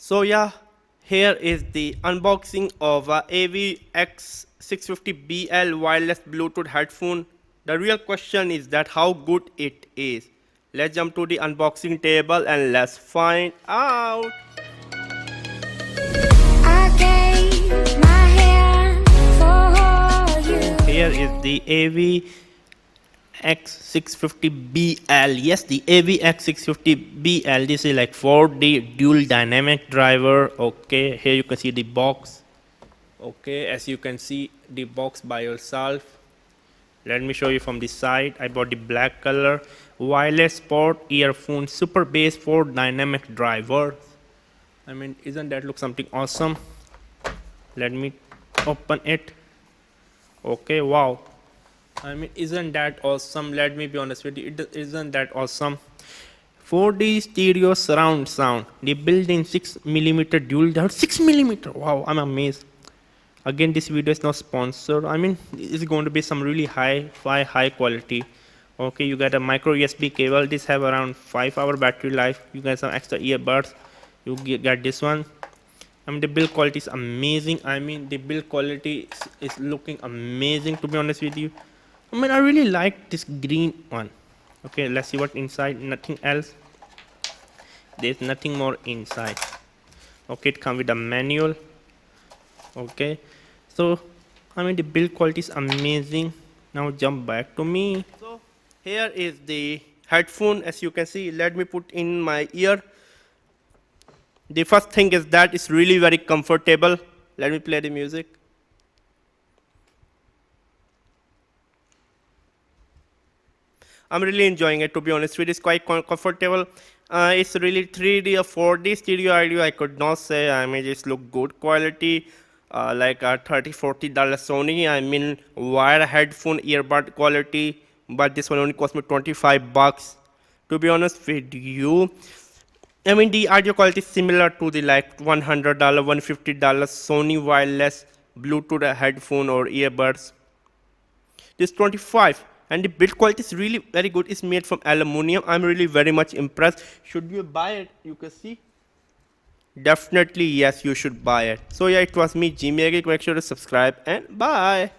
So yeah, here is the unboxing of AWEI X650BL wireless Bluetooth headphone. The real question is that how good it is. Let's jump to the unboxing table and let's find out. I gave my hand for you. Here is the AWEI X650BL. Yes, the AWEI X650BL. This is like 4D dual dynamic driver. Okay, here you can see the box. Okay, as you can see the box by yourself. Let me show you from the side. I bought the black color wireless sport earphone super bass 4 dynamic driver. I mean, isn't that look something awesome? Let me open it. Okay, wow. I mean, isn't that awesome? Let me be honest with you, isn't that awesome? 4D stereo surround sound. The built-in 6mm dual 6mm. Wow, I'm amazed. Again, this video is not sponsored. I mean, it's going to be some really high quality. Okay, you got a micro USB cable. This have around 5-hour battery life. You got some extra earbuds. You get this one. I mean, the build quality is amazing. I mean, the build quality is looking amazing, to be honest with you. I mean, I really like this green one. Okay, let's see what inside. Nothing else. There's nothing more inside. Okay, it comes with a manual. Okay, so I mean, the build quality is amazing. Now jump back to me. So here is the headphone. As you can see, let me put in my ear. The first thing is that it's really very comfortable. Let me play the music. I'm really enjoying it, to be honest with you. It's quite comfortable. It's really 3D or 4D stereo audio. I could not say. I mean, it's look good quality. Like a $30-40 Sony. I mean, wire headphone earbud quality. But this one only cost me $25. To be honest with you, I mean, the audio quality is similar to the like $100, $150 Sony wireless Bluetooth headphone or earbuds. This 25, and the build quality is really very good. It's made from aluminum. I'm really very much impressed. Should you buy it? You can see. Definitely yes, you should buy it. So yeah, it was me, Geek. Make sure to subscribe and bye.